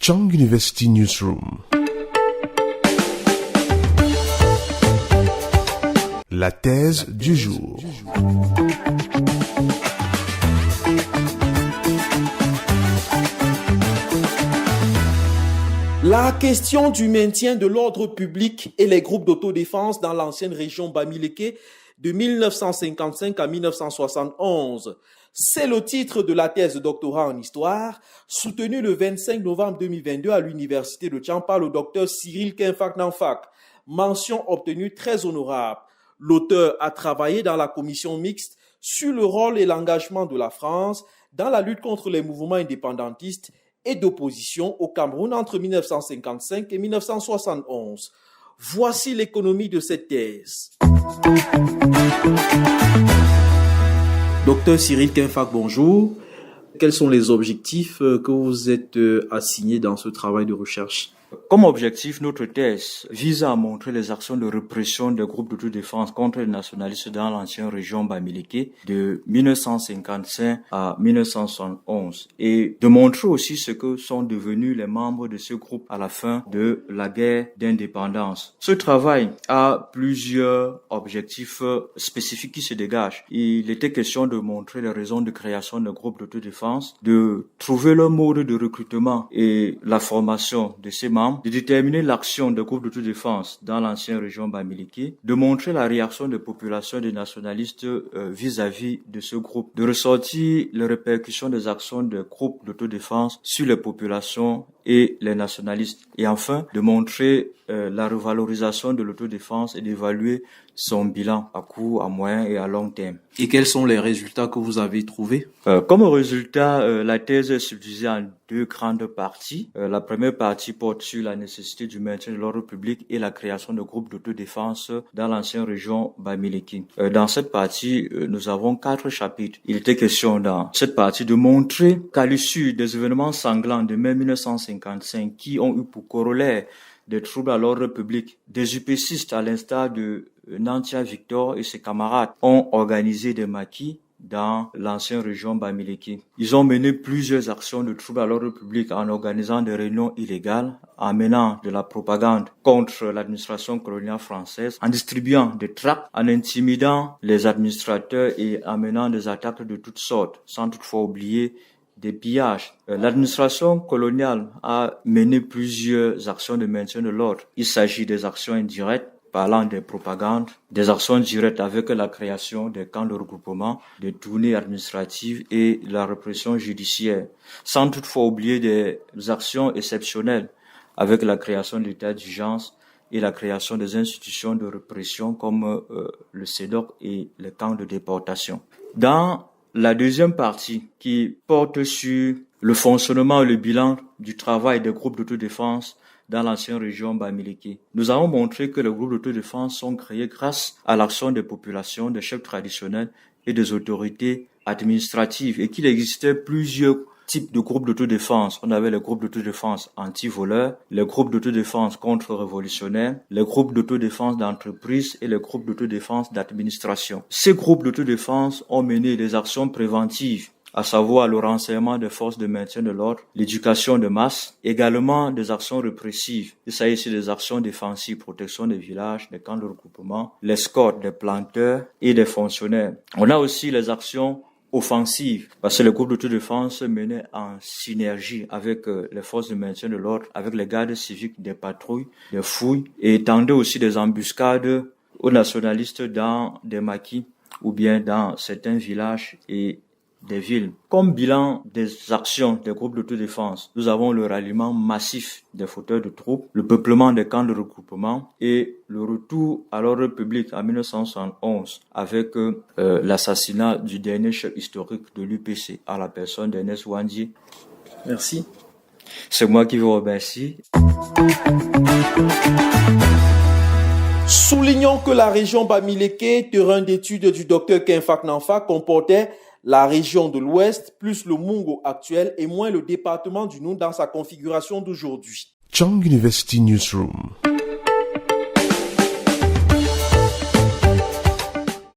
Chang University Newsroom. La thèse du jour. La question du maintien de l'ordre public et les groupes d'autodéfense dans l'ancienne région Bamileke de 1955 à 1971. C'est le titre de la thèse de doctorat en histoire, soutenue le 25 novembre 2022 à l'université de Thiam par le docteur Cyril Kenfak Nanfak. Mention obtenue très honorable. L'auteur a travaillé dans la commission mixte sur le rôle et l'engagement de la France dans la lutte contre les mouvements indépendantistes et d'opposition au Cameroun entre 1955 et 1971. Voici l'économie de cette thèse. Docteur Cyril Kenfak, bonjour. Quels sont les objectifs que vous êtes assignés dans ce travail de recherche? Comme objectif, notre thèse vise à montrer les actions de répression des groupes d'autodéfense contre les nationalistes dans l'ancienne région Bamileke de 1955 à 1971 et de montrer aussi ce que sont devenus les membres de ce groupe à la fin de la guerre d'indépendance. Ce travail a plusieurs objectifs spécifiques qui se dégagent. Il était question de montrer les raisons de création de groupes d'autodéfense, de trouver le mode de recrutement et la formation de ces membres, de déterminer l'action des groupes d'autodéfense dans l'ancienne région Bamileke, de montrer la réaction des populations des nationalistes vis-à-vis de ce groupe, de ressortir les répercussions des actions des groupes d'autodéfense sur les populations et les nationalistes, et enfin de montrer la revalorisation de l'autodéfense et d'évaluer son bilan à court, à moyen et à long terme. Et quels sont les résultats que vous avez trouvés? Comme résultat, la thèse est subdivisée en deux grandes parties. La première partie porte sur la nécessité du maintien de l'ordre public et la création de groupes d'autodéfense dans l'ancienne région Bamileke. Dans cette partie, nous avons 4 chapitres. Il était question dans cette partie de montrer qu'à l'issue des événements sanglants de mai 1955 qui ont eu pour corollaire des troubles à l'ordre public, des UPCistes à l'instar de Nantia Victor et ses camarades ont organisé des maquis dans l'ancienne région Bamileke. Ils ont mené plusieurs actions de troubles à l'ordre public en organisant des réunions illégales, en menant de la propagande contre l'administration coloniale française, en distribuant des tracts, en intimidant les administrateurs et en menant des attaques de toutes sortes, sans toutefois oublier des pillages. L'administration coloniale a mené plusieurs actions de maintien de l'ordre. Il s'agit des actions indirectes, parlant des propagandes, des actions directes avec la création des camps de regroupement, des tournées administratives et la répression judiciaire, sans toutefois oublier des actions exceptionnelles avec la création de l'état d'urgence et la création des institutions de répression comme le CEDOC et les camps de déportation. Dans la deuxième partie, qui porte sur le fonctionnement et le bilan du travail des groupes d'autodéfense dans l'ancienne région Bamileke, nous avons montré que les groupes d'autodéfense sont créés grâce à l'action des populations, des chefs traditionnels et des autorités administratives et qu'il existait plusieurs types de groupes d'autodéfense. On avait les groupes d'autodéfense anti-voleurs, les groupes d'autodéfense contre-révolutionnaires, les groupes d'autodéfense d'entreprise et les groupes d'autodéfense d'administration. Ces groupes d'autodéfense ont mené des actions préventives, à savoir le renseignement des forces de maintien de l'ordre, l'éducation de masse, également des actions répressives. Il s'agit ici des actions défensives, protection des villages, des camps de regroupement, l'escorte des planteurs et des fonctionnaires. On a aussi les actions offensive, parce que le groupe d'autodéfense menait en synergie avec les forces de maintien de l'ordre, avec les gardes civiques, des patrouilles, des fouilles, et tendait aussi des embuscades aux nationalistes dans des maquis ou bien dans certains villages et des villes. Comme bilan des actions des groupes d'autodéfense, nous avons le ralliement massif des fauteurs de troupes, le peuplement des camps de regroupement et le retour à l'ordre public en 1971 avec l'assassinat du dernier chef historique de l'UPC à la personne d'Ernest Ouandié. Merci. C'est moi qui vous remercie. Soulignons que la région Bamileke, terrain d'étude du docteur Kenfak Nanfak, comportait la région de l'Ouest, plus le Mungo actuel et moins le département du Noun dans sa configuration d'aujourd'hui. Chang University Newsroom.